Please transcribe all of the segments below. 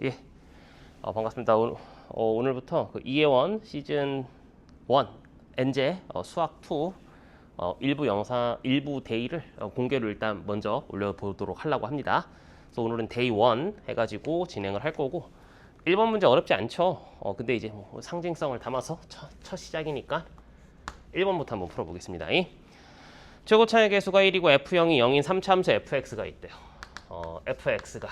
예. 반갑습니다. 오늘부터 그 2회1 시즌 1 엔제 수학 2 일부 데이를 공개로 일단 먼저 올려보도록 하려고 합니다. 그래서 오늘은 데이 1 해가지고 진행을 할 거고 1번 문제 어렵지 않죠? 근데 이제 뭐 상징성을 담아서 첫 시작이니까 1번부터 한번 풀어보겠습니다. 최고 차의 개수가 1이고 F0이 0인 3차함수 fx가 있대요. fx가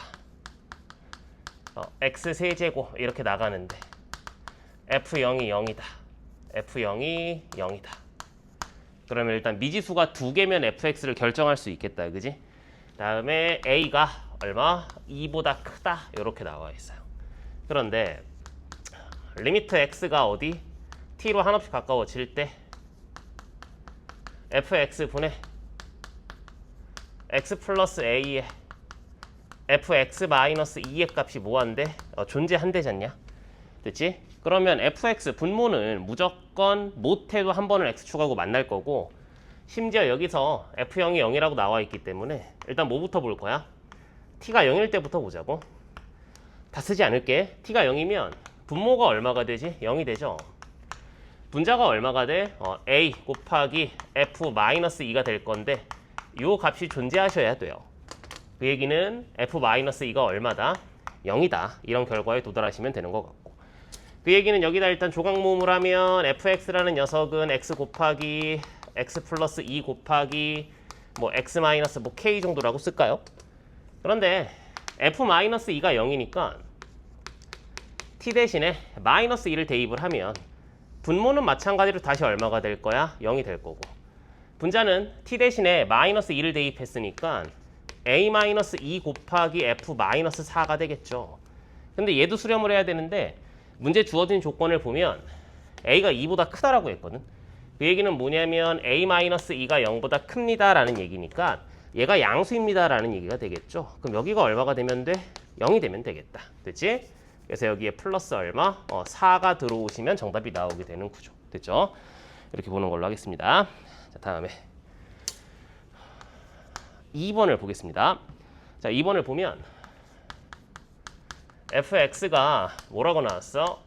x 세제곱 이렇게 나가는데 f0이 0이다. f0이 0이다. 그러면 일단 미지수가 두 개면 fx를 결정할 수 있겠다. 그지? 다음에 a가 얼마? 2보다 크다. 이렇게 나와 있어요. 그런데 리미트 x가 어디? t로 한없이 가까워질 때 fx분의 x 플러스 a에 fx 마이너스 2의 값이 뭐한데? 존재한대잖냐? 됐지? 그러면 fx 분모는 무조건 못해도 한 번은 x축하고 만날 거고 심지어 여기서 f0이 0이라고 나와 있기 때문에 일단 뭐부터 볼 거야? t가 0일 때부터 보자고. 다 쓰지 않을게. t가 0이면 분모가 얼마가 되지? 0이 되죠. 분자가 얼마가 돼? a 곱하기 f 마이너스 2가 될 건데 이 값이 존재하셔야 돼요. 그 얘기는 f-2가 얼마다? 0이다. 이런 결과에 도달하시면 되는 것 같고 그 얘기는 여기다 일단 조각모음을 하면 fx라는 녀석은 x 곱하기 x 플러스 2 곱하기 뭐 x 마이너스 뭐 k 정도라고 쓸까요? 그런데 f-2가 0이니까 t 대신에 마이너스 2를 대입을 하면 분모는 마찬가지로 다시 얼마가 될 거야? 0이 될 거고 분자는 t 대신에 마이너스 2를 대입했으니까 a-2 곱하기 f-4가 되겠죠. 근데 얘도 수렴을 해야 되는데 문제 주어진 조건을 보면 a가 2보다 크다라고 했거든. 그 얘기는 뭐냐면 a-2가 0보다 큽니다 라는 얘기니까 얘가 양수입니다 라는 얘기가 되겠죠. 그럼 여기가 얼마가 되면 돼? 0이 되면 되겠다. 됐지? 그래서 여기에 플러스 얼마? 4가 들어오시면 정답이 나오게 되는 구조. 됐죠? 이렇게 보는 걸로 하겠습니다. 자, 다음에 2번을 보겠습니다. 자, 2번을 보면 fx가 뭐라고 나왔어?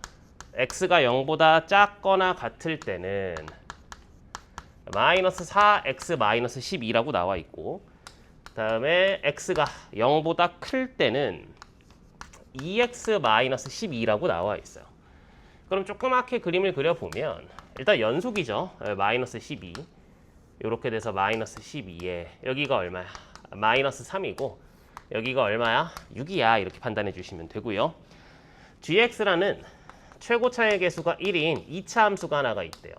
x가 0보다 작거나 같을 때는 마이너스 4x 마이너스 12라고 나와 있고 다음에 x가 0보다 클 때는 2x 마이너스 12라고 나와 있어요. 그럼 조그맣게 그림을 그려보면 일단 연속이죠. 마이너스 12 이렇게 돼서 마이너스 12에 여기가 얼마야? 마이너스 3이고 여기가 얼마야? 6이야. 이렇게 판단해 주시면 되고요. gx라는 최고차의 개수가 1인 2차 함수가 하나가 있대요.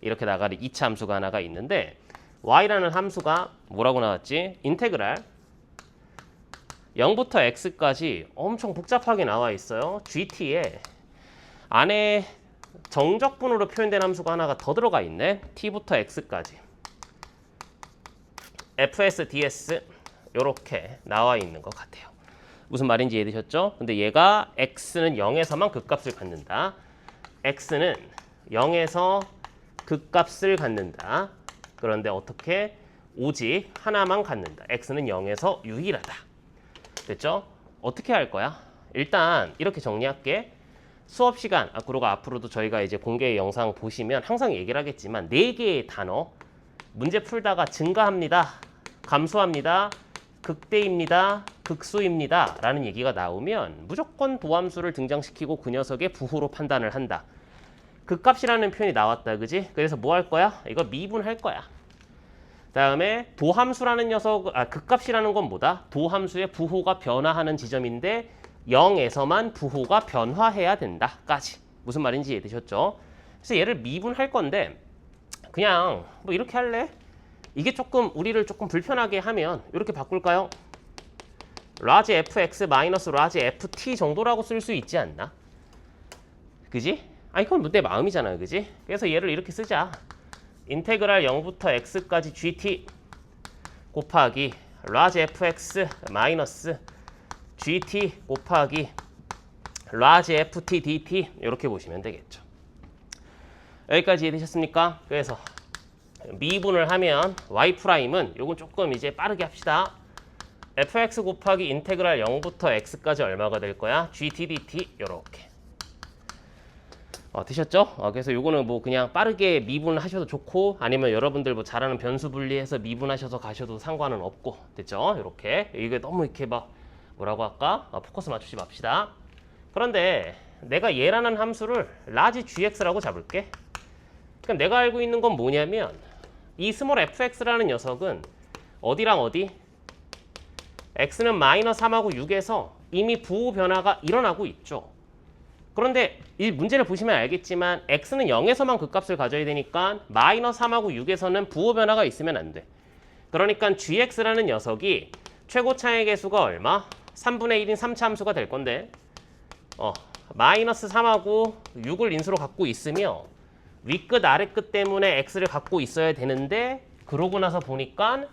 이렇게 나가는 2차 함수가 하나가 있는데 y라는 함수가 뭐라고 나왔지? 인테그랄 0부터 x까지 엄청 복잡하게 나와 있어요. gt에 안에 정적분으로 표현된 함수가 하나가 더 들어가 있네. t부터 x까지 fs, ds 이렇게 나와 있는 것 같아요. 무슨 말인지 이해되셨죠? 근데 얘가 x는 0에서만 극값을 갖는다. x는 0에서 극값을 갖는다. 그런데 어떻게? 오직 하나만 갖는다. x는 0에서 유일하다. 됐죠? 어떻게 할 거야? 일단 이렇게 정리할게. 수업 시간, 그리고 앞으로도 저희가 이제 공개 영상 보시면 항상 얘기를 하겠지만 4개의 단어 문제 풀다가 증가합니다, 감소합니다, 극대입니다, 극소입니다 라는 얘기가 나오면 무조건 도함수를 등장시키고 그 녀석의 부호로 판단을 한다. 극값이라는 표현이 나왔다. 그지? 그래서 뭐 할 거야? 이거 미분할 거야. 다음에 도함수라는 녀석, 극값이라는 건 뭐다? 도함수의 부호가 변화하는 지점인데 0에서만 부호가 변화해야 된다까지. 무슨 말인지 이해되셨죠? 그래서 얘를 미분할 건데 그냥 뭐 이렇게 할래? 이게 조금 우리를 조금 불편하게 하면 이렇게 바꿀까요? 라지 fx 마이너스 라지 ft 정도라고 쓸 수 있지 않나? 그지? 이건 내 마음이잖아요. 그지? 그래서 얘를 이렇게 쓰자. 인테그랄 0부터 x까지 gt 곱하기 라지 fx 마이너스 gt 곱하기 라지 ft dt 이렇게 보시면 되겠죠. 여기까지 이해되셨습니까? 그래서 미분을 하면 y''은 요건 조금 이제 빠르게 합시다. fx 곱하기 인테그랄 0부터 x까지 얼마가 될 거야? gt dt 요렇게. 되셨죠? 그래서 요거는 뭐 그냥 빠르게 미분하셔도 좋고 아니면 여러분들 뭐 잘하는 변수 분리해서 미분하셔서 가셔도 상관은 없고 됐죠? 요렇게. 이게 너무 이렇게 막 뭐라고 할까? 포커스 맞추지 맙시다. 그런데 내가 얘라는 함수를 라지 gx라고 잡을게. 그럼 내가 알고 있는 건 뭐냐면 이 스몰 fx라는 녀석은 어디랑 어디? x는 마이너스 3하고 6에서 이미 부호 변화가 일어나고 있죠. 그런데 이 문제를 보시면 알겠지만 x는 0에서만 그 값을 가져야 되니까 마이너스 3하고 6에서는 부호 변화가 있으면 안 돼. 그러니까 gx라는 녀석이 최고 차의 개수가 얼마? 3분의 1인 3차 함수가 될 건데 마이너스 3하고 6을 인수로 갖고 있으며 윗끝 아래끝 때문에 x를 갖고 있어야 되는데 그러고 나서 보니까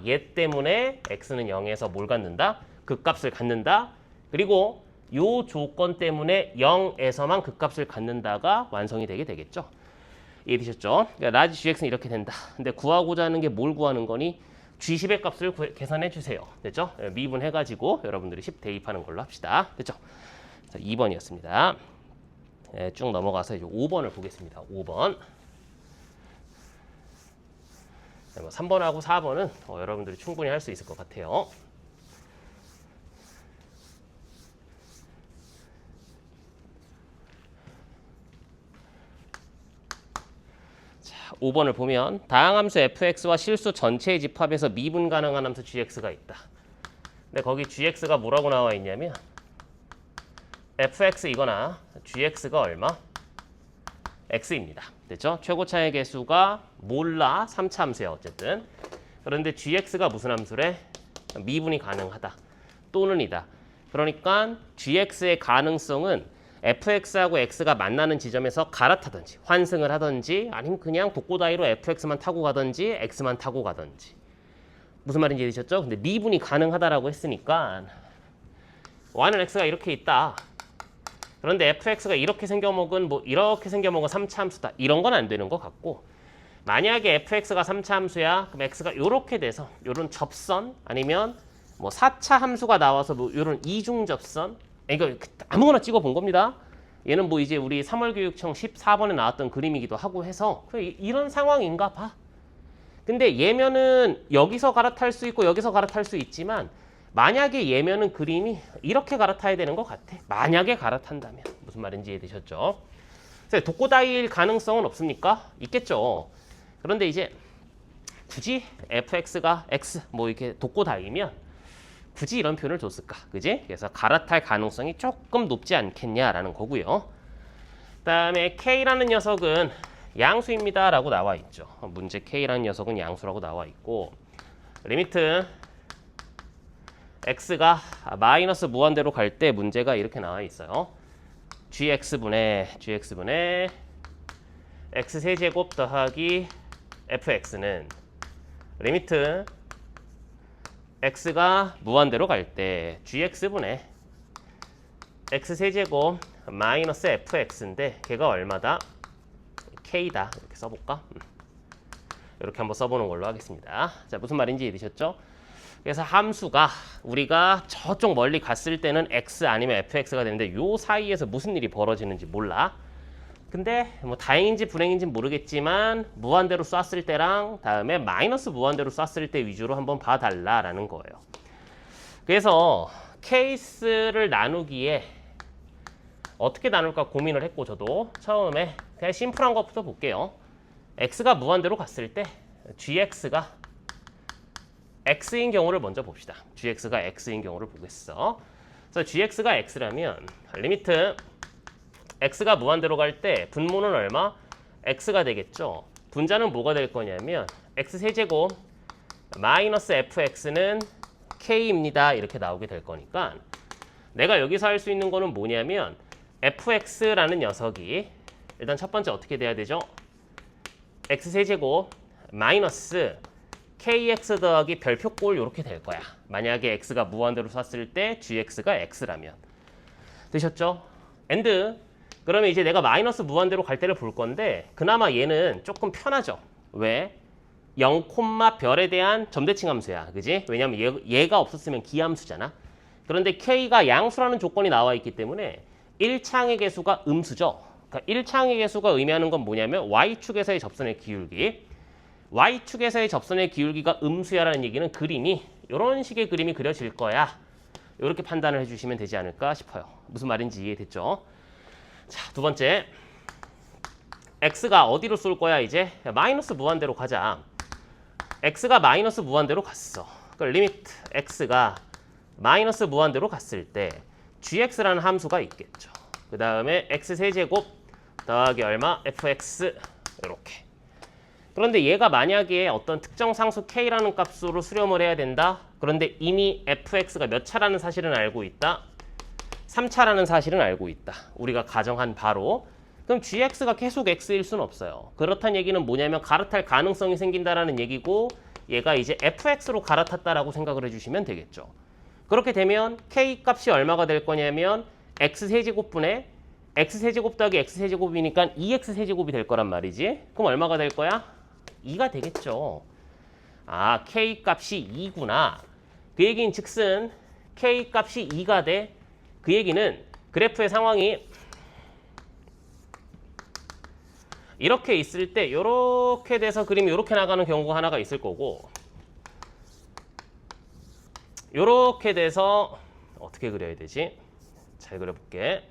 얘 때문에 x는 0에서 뭘 갖는다? 그 값을 갖는다. 그리고 요 조건 때문에 0에서만 그 값을 갖는다가 완성이 되게 되겠죠. 이해되셨죠? 그러니까 라지 gx는 이렇게 된다. 근데 구하고자 하는 게 뭘 구하는 거니? g10의 값을 계산해 주세요. 됐죠? 미분해가지고 여러분들이 10 대입하는 걸로 합시다. 됐죠? 자, 2번이었습니다. 쭉 넘어가서 이제 5번을 보겠습니다. 5번. 3번하고 4번은 여러분들이 충분히 할 수 있을 것 같아요. 자, 5번을 보면 다항함수 fx와 실수 전체의 집합에서 미분 가능한 함수 gx가 있다. 근데 거기 gx가 뭐라고 나와 있냐면 fx 이거나 gx가 얼마? x입니다. 됐죠? 최고차의 개수가 몰라 3차 함수야 어쨌든. 그런데 gx가 무슨 함수래? 미분이 가능하다. 또는 이다. 그러니까 gx의 가능성은 fx하고 x가 만나는 지점에서 갈아타든지 환승을 하든지 아니면 그냥 독고다이로 fx만 타고 가든지 x만 타고 가든지. 무슨 말인지 이해되셨죠? 근데 미분이 가능하다라고 했으니까 y는 x가 이렇게 있다. 그런데 fx가 이렇게 생겨먹은 이렇게 생겨먹은 3차 함수다. 이런 건 안 되는 것 같고 만약에 fx가 3차 함수야. 그럼 x가 이렇게 돼서 이런 접선 아니면 4차 함수가 나와서 이런 이중 접선 이거 아무거나 찍어 본 겁니다. 얘는 이제 우리 3월 교육청 14번에 나왔던 그림이기도 하고 해서 이런 상황인가 봐. 근데 얘면은 여기서 갈아탈 수 있고 여기서 갈아탈 수 있지만 만약에 얘면은 그림이 이렇게 갈아타야 되는 것 같아. 만약에 갈아탄다면. 무슨 말인지 이해되셨죠? 독고다이일 가능성은 없습니까? 있겠죠. 그런데 이제 굳이 fx가 x 이렇게 독고다이면 굳이 이런 표현을 줬을까? 그지? 그래서 갈아탈 가능성이 조금 높지 않겠냐라는 거고요. 그다음에 k라는 녀석은 양수입니다 라고 나와 있죠. 문제 k라는 녀석은 양수라고 나와 있고 리미트 x가 마이너스 무한대로 갈 때 문제가 이렇게 나와 있어요. gx분의 x세제곱 더하기 fx는 리미트 x가 무한대로 갈 때 gx분의 x세제곱 마이너스 fx인데 걔가 얼마다? k다. 이렇게 써볼까? 이렇게 한번 써보는 걸로 하겠습니다. 자, 무슨 말인지 이해되셨죠? 그래서 함수가 우리가 저쪽 멀리 갔을 때는 x 아니면 fx가 되는데 요 사이에서 무슨 일이 벌어지는지 몰라. 근데 다행인지 불행인지 모르겠지만 무한대로 쐈을 때랑 다음에 마이너스 무한대로 쐈을 때 위주로 한번 봐달라라는 거예요. 그래서 케이스를 나누기에 어떻게 나눌까 고민을 했고 저도 처음에 그냥 심플한 것부터 볼게요. x가 무한대로 갔을 때 gx가 x인 경우를 먼저 봅시다. gx가 x인 경우를 보겠어. 그래서 gx가 x라면 리미트 x가 무한대로 갈 때 분모는 얼마? x가 되겠죠. 분자는 뭐가 될 거냐면 x세제곱 마이너스 fx는 k입니다. 이렇게 나오게 될 거니까 내가 여기서 할 수 있는 거는 뭐냐면 fx라는 녀석이 일단 첫 번째 어떻게 돼야 되죠? x세제곱 마이너스 kx 더하기 별표꼴 이렇게 될 거야. 만약에 x가 무한대로 쐈을 때 gx가 x라면. 되셨죠? and 그러면 이제 내가 마이너스 무한대로 갈 때를 볼 건데 그나마 얘는 조금 편하죠. 왜? 0, 별에 대한 점대칭 함수야. 그지? 왜냐면 얘가 없었으면 기함수잖아. 그런데 K가 양수라는 조건이 나와 있기 때문에 1창의 개수가 음수죠. 그러니까 1창의 개수가 의미하는 건 뭐냐면 Y축에서의 접선의 기울기. Y축에서의 접선의 기울기가 음수야라는 얘기는 그림이 이런 식의 그림이 그려질 거야. 이렇게 판단을 해주시면 되지 않을까 싶어요. 무슨 말인지 이해됐죠? 자, 두 번째. X가 어디로 쏠 거야 이제? 마이너스 무한대로 가자. X가 마이너스 무한대로 갔어. 그 리미트 X가 마이너스 무한대로 갔을 때 gx라는 함수가 있겠죠. 그 다음에 x세제곱 더하기 얼마? fx 이렇게. 그런데 얘가 만약에 어떤 특정 상수 k라는 값으로 수렴을 해야 된다. 그런데 이미 fx가 몇 차라는 사실은 알고 있다. 3차라는 사실은 알고 있다. 우리가 가정한 바로. 그럼 gx가 계속 x일 수는 없어요. 그렇다는 얘기는 뭐냐면 갈아탈 가능성이 생긴다라는 얘기고 얘가 이제 fx로 갈아탔다라고 생각을 해주시면 되겠죠. 그렇게 되면 k 값이 얼마가 될 거냐면 x세제곱분의 x세제곱 더하기 x세제곱이니까 2x세제곱이 될 거란 말이지. 그럼 얼마가 될 거야? 2가 되겠죠. 아, k 값이 2구나. 그 얘기인 즉슨 k 값이 2가 돼. 그 얘기는 그래프의 상황이 이렇게 있을 때 이렇게 돼서 그림이 이렇게 나가는 경우가 하나가 있을 거고 이렇게 돼서 어떻게 그려야 되지? 잘 그려볼게.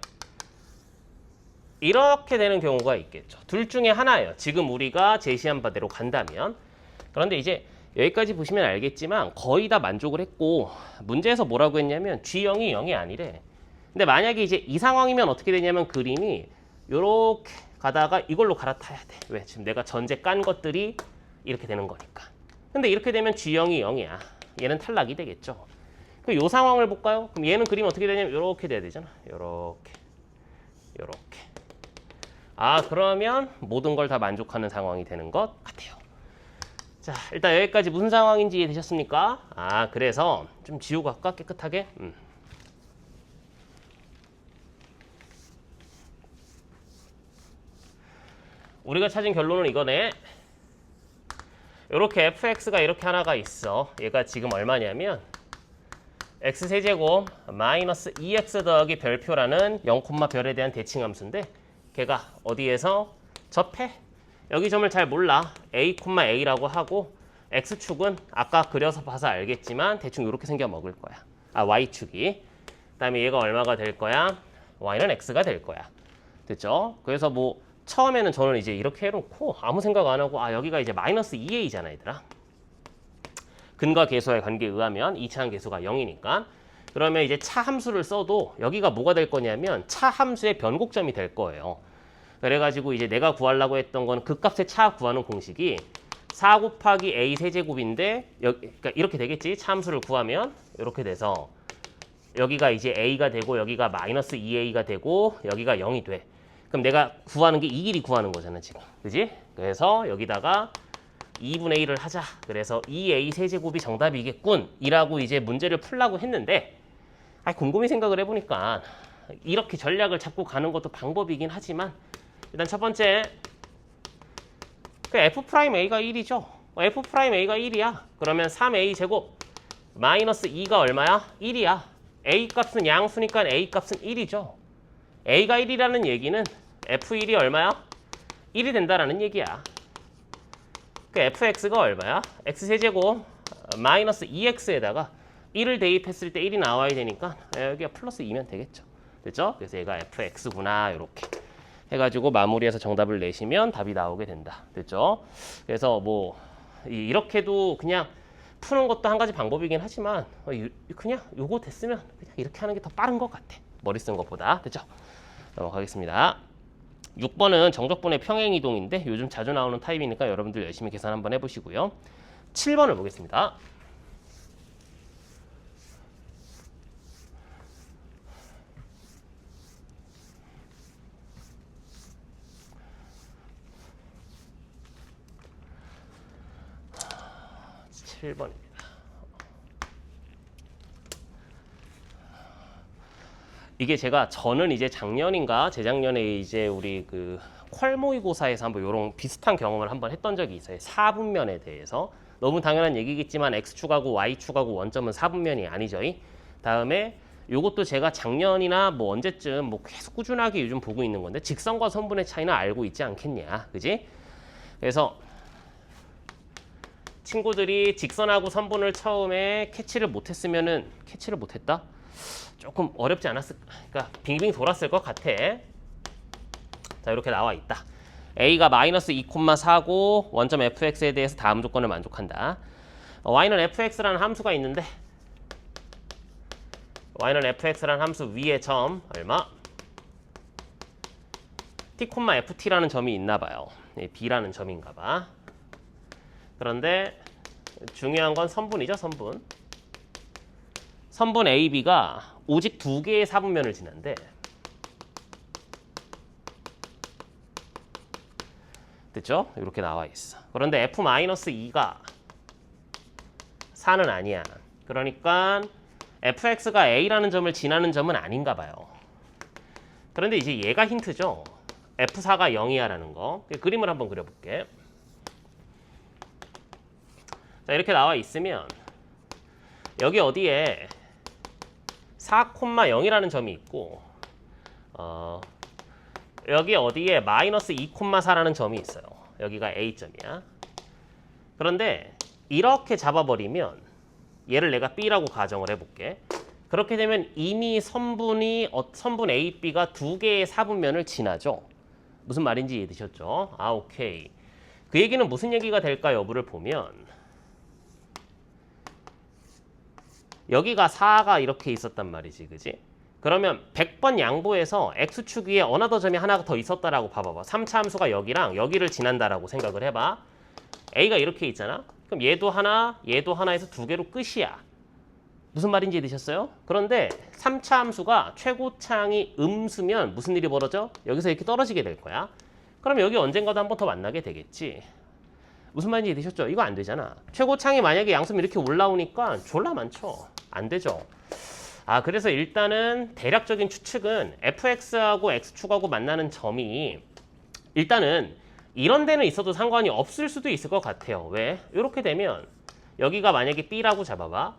이렇게 되는 경우가 있겠죠. 둘 중에 하나예요. 지금 우리가 제시한 바대로 간다면. 그런데 이제 여기까지 보시면 알겠지만 거의 다 만족을 했고 문제에서 뭐라고 했냐면 G0이 0이 아니래. 근데 만약에 이제 이 상황이면 어떻게 되냐면 그림이 이렇게 가다가 이걸로 갈아타야 돼. 왜? 지금 내가 전제 깐 것들이 이렇게 되는 거니까. 근데 이렇게 되면 G0이 0이야. 얘는 탈락이 되겠죠. 그럼 이 상황을 볼까요? 그럼 얘는 그림 어떻게 되냐면 이렇게 돼야 되잖아. 이렇게. 아, 그러면 모든 걸 다 만족하는 상황이 되는 것 같아요. 자, 일단 여기까지 무슨 상황인지 이해되셨습니까? 아, 그래서 좀 지우고 갈까? 깨끗하게? 우리가 찾은 결론은 이거네. 이렇게 fx가 이렇게 하나가 있어. 얘가 지금 얼마냐면 x세제곱 마이너스 2x 더하기 별표라는 0, 별에 대한 대칭 함수인데 걔가 어디에서 접해? 여기 점을 잘 몰라. a, a라고 하고 x축은 아까 그려서 봐서 알겠지만 대충 이렇게 생겨 먹을 거야. 아, y축이. 그다음에 얘가 얼마가 될 거야? y는 x가 될 거야. 됐죠? 그래서 뭐 처음에는 저는 이제 이렇게 해놓고 아무 생각 안 하고 아, 여기가 이제 마이너스 2a잖아, 얘들아. 근과 계수와의 관계에 의하면 2차항 계수가 0이니까. 그러면 이제 차 함수를 써도 여기가 뭐가 될 거냐면 차 함수의 변곡점이 될 거예요. 그래가지고 이제 내가 구하려고 했던 건 그 값의 차 구하는 공식이 4 곱하기 a 세제곱인데 그러니까 이렇게 되겠지. 차 함수를 구하면 이렇게 돼서 여기가 이제 a가 되고 여기가 마이너스 2a가 되고 여기가 0이 돼. 그럼 내가 구하는 게 이 길이 구하는 거잖아 지금. 그지? 그래서 여기다가 2분의 1을 하자. 그래서 2a 세제곱이 정답이겠군 이라고 이제 문제를 풀라고 했는데 곰곰이 생각을 해보니까 이렇게 전략을 잡고 가는 것도 방법이긴 하지만 일단 첫 번째 그 f'a가 1이죠. f'a가 1이야. 그러면 3a 제곱 마이너스 2가 얼마야? 1이야. a 값은 양수니까 a 값은 1이죠. a가 1이라는 얘기는 f1이 얼마야? 1이 된다라는 얘기야. 그 fx가 얼마야? x세제곱 마이너스 2x에다가 1을 대입했을 때 1이 나와야 되니까 여기가 플러스 2면 되겠죠. 됐죠? 그래서 얘가 fx구나 이렇게 해가지고 마무리해서 정답을 내시면 답이 나오게 된다. 됐죠? 그래서 뭐 이렇게도 그냥 푸는 것도 한 가지 방법이긴 하지만 그냥 요거 됐으면 그냥 이렇게 하는 게 더 빠른 것 같아. 머리 쓴 것보다. 됐죠? 넘어가겠습니다. 6번은 정적분의 평행이동인데 요즘 자주 나오는 타입이니까 여러분들 열심히 계산 한번 해보시고요. 7번을 보겠습니다. 이게 저는 이제 작년인가 재작년에 이제 우리 그 퀄 모의고사에서 한번 이런 비슷한 경험을 한번 했던 적이 있어요. 4분면에 대해서. 너무 당연한 얘기겠지만 x축하고 y축하고 원점은 4분면이 아니죠. 다음에 요것도 제가 작년이나 뭐 언제쯤 뭐 계속 꾸준하게 요즘 보고 있는 건데 직선과 선분의 차이는 알고 있지 않겠냐. 그지? 그래서 친구들이 직선하고 선분을 처음에 캐치를 못했으면은 캐치를 못했다? 조금 어렵지 않았을까? 그러니까 빙빙 돌았을 것 같아. 자, 이렇게 나와 있다. a가 마이너스 2,4고 원점 fx에 대해서 다음 조건을 만족한다. y는 fx라는 함수가 있는데 y는 fx라는 함수 위에 점 얼마? t, ft라는 점이 있나 봐요. b라는 점인가 봐. 그런데 중요한 건 선분이죠, 선분. 선분 AB가 오직 두 개의 사분면을 지난데 됐죠? 이렇게 나와 있어. 그런데 f-2가 4는 아니야. 그러니까 fx가 a라는 점을 지나는 점은 아닌가 봐요. 그런데 이제 얘가 힌트죠. f4가 0이야라는 거. 그림을 한번 그려볼게. 자, 이렇게 나와 있으면 여기 어디에 4,0이라는 점이 있고 여기 어디에 마이너스 2,4라는 점이 있어요. 여기가 A점이야. 그런데 이렇게 잡아버리면 얘를 내가 B라고 가정을 해볼게. 그렇게 되면 이미 선분 A, B가 두 개의 사분면을 지나죠. 무슨 말인지 이해되셨죠? 아, 오케이. 그 얘기는 무슨 얘기가 될까 여부를 보면 여기가 4가 이렇게 있었단 말이지, 그지? 그러면 100번 양보해서 x축 위에 어나더 점이 하나 더 있었다라고 봐봐봐. 3차 함수가 여기랑 여기를 지난다라고 생각을 해봐. a가 이렇게 있잖아. 그럼 얘도 하나, 얘도 하나에서 두 개로 끝이야. 무슨 말인지 이해되셨어요? 그런데 3차 함수가 최고창이 음수면 무슨 일이 벌어져? 여기서 이렇게 떨어지게 될 거야. 그럼 여기 언젠가도 한 번 더 만나게 되겠지. 무슨 말인지 이해되셨죠? 이거 안 되잖아. 최고창이 만약에 양수면 이렇게 올라오니까 졸라 많죠. 안 되죠. 아, 그래서 일단은 대략적인 추측은 fx하고 x축하고 만나는 점이 일단은 이런 데는 있어도 상관이 없을 수도 있을 것 같아요. 왜? 이렇게 되면 여기가 만약에 b라고 잡아봐.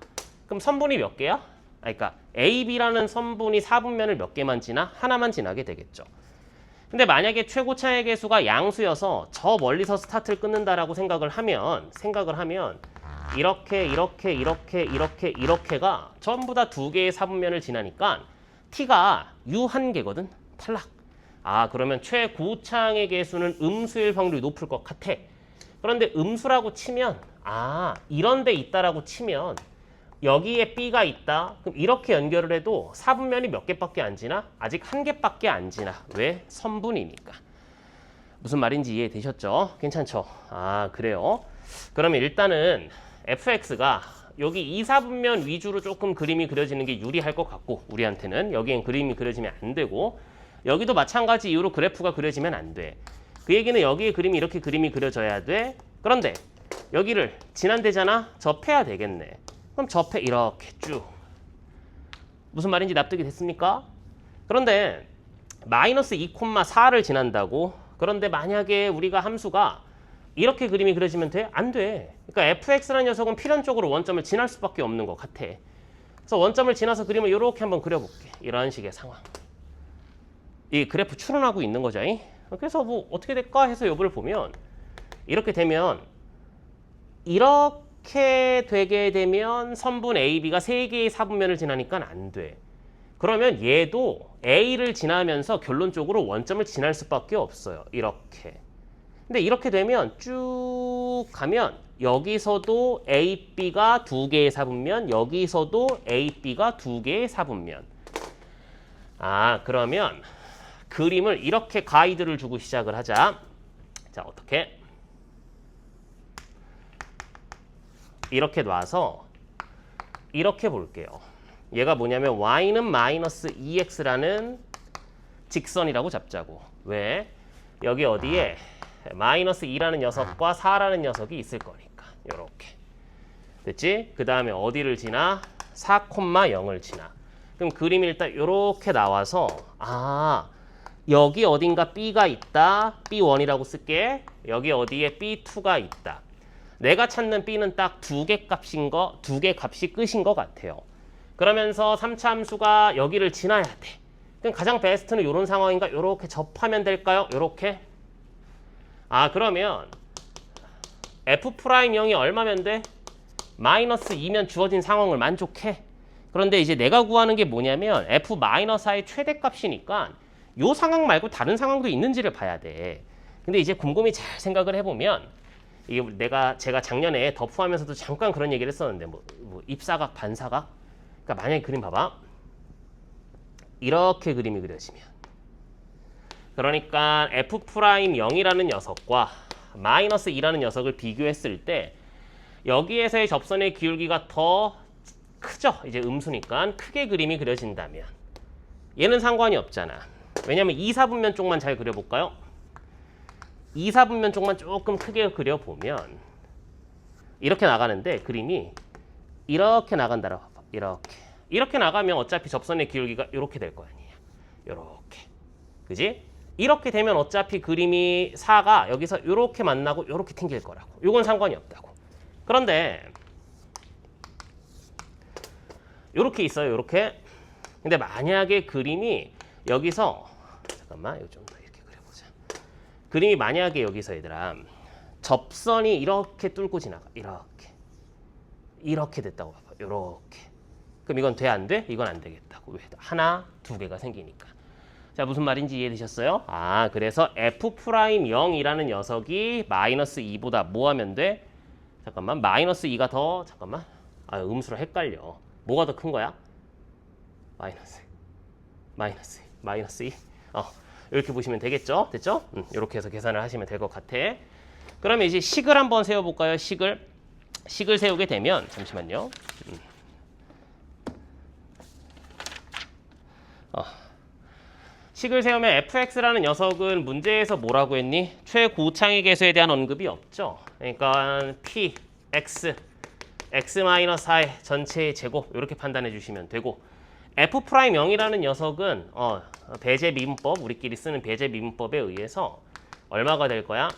그럼 선분이 몇 개야? 그러니까 AB라는 선분이 4분면을 몇 개만 지나? 하나만 지나게 되겠죠. 근데 만약에 최고차의 개수가 양수여서 저 멀리서 스타트를 끊는다라고 생각을 하면 이렇게가 전부 다 두 개의 사분면을 지나니까 t가 u 한 개거든. 탈락. 아, 그러면 최고창의 개수는 음수일 확률이 높을 것 같아. 그런데 음수라고 치면 이런 데 있다라고 치면 여기에 b가 있다. 그럼 이렇게 연결을 해도 사분면이 몇 개밖에 안 지나? 아직 한 개밖에 안 지나. 왜? 선분이니까. 무슨 말인지 이해되셨죠? 괜찮죠? 아, 그래요. 그러면 일단은 fx가 여기 2사분면 위주로 조금 그림이 그려지는 게 유리할 것 같고 우리한테는 여기엔 그림이 그려지면 안 되고 여기도 마찬가지 이유로 그래프가 그려지면 안 돼. 그 얘기는 여기에 그림이 이렇게 그림이 그려져야 돼. 그런데 여기를 지난대잖아? 접해야 되겠네. 그럼 접해 이렇게 쭉. 무슨 말인지 납득이 됐습니까? 그런데 마이너스 2,4를 지난다고? 그런데 만약에 우리가 함수가 이렇게 그림이 그려지면 돼? 안 돼. 그러니까 fx라는 녀석은 필연적으로 원점을 지날 수밖에 없는 것 같아. 그래서 원점을 지나서 그림을 이렇게 한번 그려볼게. 이런 식의 상황. 이 그래프 추론하고 있는 거죠. 그래서 뭐 어떻게 될까 해서 여부를 보면 이렇게 되면 이렇게 되게 되면 선분 AB가 3개의 사분면을 지나니까 안 돼. 그러면 얘도 A를 지나면서 결론적으로 원점을 지날 수밖에 없어요. 이렇게. 근데 이렇게 되면 쭉 가면 여기서도 AB가 2개의 사분면, 여기서도 AB가 2개의 사분면. 아, 그러면 그림을 이렇게 가이드를 주고 시작을 하자. 자, 어떻게? 이렇게 놔서 이렇게 볼게요. 얘가 뭐냐면 y는 마이너스 2x라는 직선이라고 잡자고. 왜? 여기 어디에 마이너스 2라는 녀석과 4라는 녀석이 있을 거니까. 요렇게. 됐지? 그 다음에 어디를 지나? 4,0을 지나. 그럼 그림이 일단 요렇게 나와서 여기 어딘가 B가 있다. B1이라고 쓸게. 여기 어디에 B2가 있다. 내가 찾는 B는 딱 두 개 값이 끝인 것 같아요. 그러면서 3차 함수가 여기를 지나야 돼. 그럼 가장 베스트는 이런 상황인가? 이렇게 접하면 될까요? 이렇게. 그러면 F'0이 얼마면 돼? 마이너스 2면 주어진 상황을 만족해. 그런데 이제 내가 구하는 게 뭐냐면 F-I의 최대값이니까 이 상황 말고 다른 상황도 있는지를 봐야 돼. 근데 이제 곰곰이 잘 생각을 해보면 이게 제가 작년에 덮프하면서도 잠깐 그런 얘기를 했었는데 뭐 입사각, 반사각. 그러니까 만약에 그림 봐봐. 이렇게 그림이 그려지면 그러니까 F'0이라는 녀석과 마이너스 2라는 녀석을 비교했을 때 여기에서의 접선의 기울기가 더 크죠. 이제 음수니까 크게 그림이 그려진다면 얘는 상관이 없잖아. 왜냐면 2, 4분면 쪽만 잘 그려볼까요? 2, 4분면 쪽만 조금 크게 그려보면 이렇게 나가는데 그림이 이렇게 나간다라고 봐봐. 이렇게 나가면 어차피 접선의 기울기가 이렇게 될 거 아니에요. 이렇게. 그지? 이렇게 되면 어차피 그림이 4가 여기서 이렇게 만나고 이렇게 튕길 거라고. 이건 상관이 없다고. 그런데 이렇게 있어요. 이렇게. 근데 만약에 그림이 여기서 잠깐만 이거 좀 더 이렇게 그려보자. 그림이 만약에 여기서 얘들아 접선이 이렇게 뚫고 지나가. 이렇게 됐다고 봐봐. 이렇게. 그럼 이건 돼? 안 돼? 이건 안 되겠다고. 왜? 하나, 두 개가 생기니까. 자, 무슨 말인지 이해되셨어요? 그래서 F'0이라는 녀석이 마이너스 2보다 뭐 하면 돼? 잠깐만, 마이너스 2가 더, 잠깐만. 음수로 헷갈려. 뭐가 더 큰 거야? 마이너스 2. 이렇게 보시면 되겠죠? 됐죠? 이렇게 해서 계산을 하시면 될 것 같아. 그러면 이제 식을 한번 세워볼까요? 식을 세우게 되면, 잠시만요. 식을 세우면 fx라는 녀석은 문제에서 뭐라고 했니? 최고창의 계수에 대한 언급이 없죠. 그러니까 p, x, x-i 전체의 제곱 이렇게 판단해 주시면 되고 f'0이라는 녀석은 배제 미분법, 우리끼리 쓰는 배제 미분법에 의해서 얼마가 될 거야?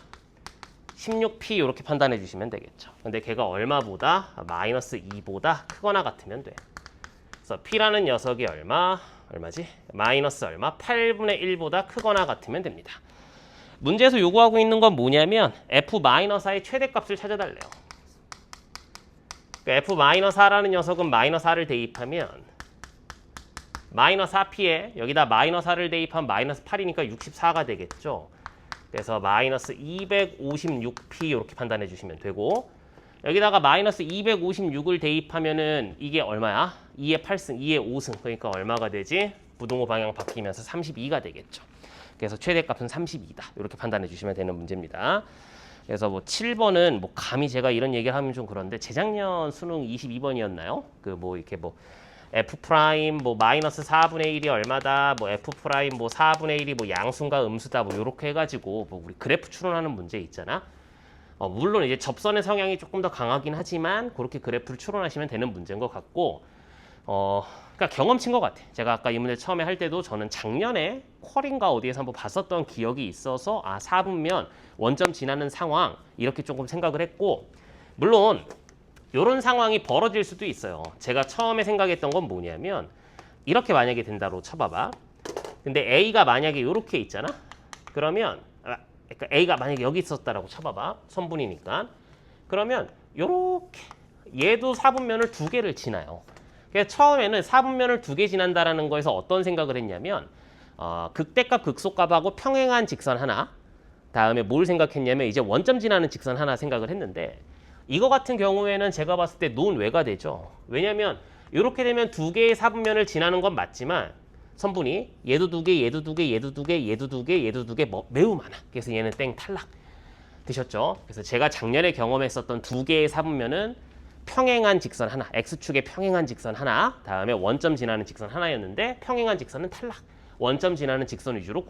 16p 이렇게 판단해 주시면 되겠죠. 근데 걔가 얼마보다? 마이너스 2보다 크거나 같으면 돼. 그래서 p라는 녀석이 얼마지? 마이너스 얼마? 8분의 1보다 크거나 같으면 됩니다. 문제에서 요구하고 있는 건 뭐냐면 f-i의 최대값을 찾아달래요. 그러니까 f-r라는 녀석은 마이너스 r을 대입하면 마이너스 4p에 여기다 마이너스 r을 대입하면 마이너스 8이니까 64가 되겠죠. 그래서 마이너스 256p 이렇게 판단해 주시면 되고 여기다가 마이너스 256을 대입하면은 이게 얼마야? 2의 8승, 2의 5승. 그러니까 얼마가 되지? 부동호 방향 바뀌면서 32가 되겠죠. 그래서 최대값은 32다. 이렇게 판단해 주시면 되는 문제입니다. 그래서 뭐 7번은 뭐 감히 제가 이런 얘기를 하면 좀 그런데 재작년 수능 22번이었나요? 이렇게 f 프라임 마이너스 4분의 1이 얼마다, f 프라임 4분의 1이 양수인가 음수다 이렇게 해가지고 우리 그래프 추론하는 문제 있잖아. 물론 이제 접선의 성향이 조금 더 강하긴 하지만 그렇게 그래프를 추론하시면 되는 문제인 것 같고 그러니까 경험치인 것 같아. 제가 아까 이 문제 처음에 할 때도 저는 작년에 퀄인가 어디에서 한번 봤었던 기억이 있어서 4분면 원점 지나는 상황 이렇게 조금 생각을 했고 물론 이런 상황이 벌어질 수도 있어요. 제가 처음에 생각했던 건 뭐냐면 이렇게 만약에 된다로 쳐봐봐. 근데 A가 만약에 이렇게 있잖아. 그러면 그러니까 A가 만약에 여기 있었다라고 쳐봐봐. 선분이니까. 그러면 요렇게 얘도 4분면을 두 개를 지나요. 그래서 처음에는 4분면을 두 개 지난다라는 거에서 어떤 생각을 했냐면 극대값 극소값하고 평행한 직선 하나 다음에 뭘 생각했냐면 이제 원점 지나는 직선 하나 생각을 했는데 이거 같은 경우에는 제가 봤을 때 논외가 되죠. 왜냐면 이렇게 되면 두 개의 4분면을 지나는 건 맞지만 선분이 얘도 두 개, 얘도 두 개, 얘도 두 개, 얘도 두 개, 얘도 두 개 매우 많아. 그래서 얘는 땡 탈락 되셨죠. 그래서 제가 작년에 경험했었던 두 개의 4분면은 평행한 직선 하나, x축의 평행한 직선 하나, 다음에 원점 지나는 직선 하나였는데 평행한 직선은 탈락. 원점 지나는 직선 위주로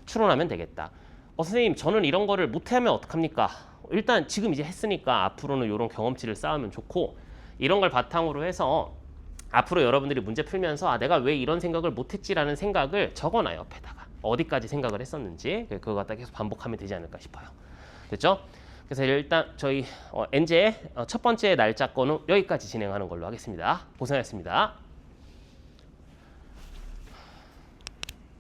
추론하면 되겠다. 선생님 저는 이런 거를 못하면 어떡합니까? 일단 지금 이제 했으니까 앞으로는 이런 경험치를 쌓으면 좋고 이런 걸 바탕으로 해서 앞으로 여러분들이 문제 풀면서 내가 왜 이런 생각을 못했지라는 생각을 적어놔요. 옆에다가. 어디까지 생각을 했었는지 그거 갖다 계속 반복하면 되지 않을까 싶어요. 됐죠? 그래서 일단 저희 NJ의 첫 번째 날짜 거는 여기까지 진행하는 걸로 하겠습니다. 고생하셨습니다.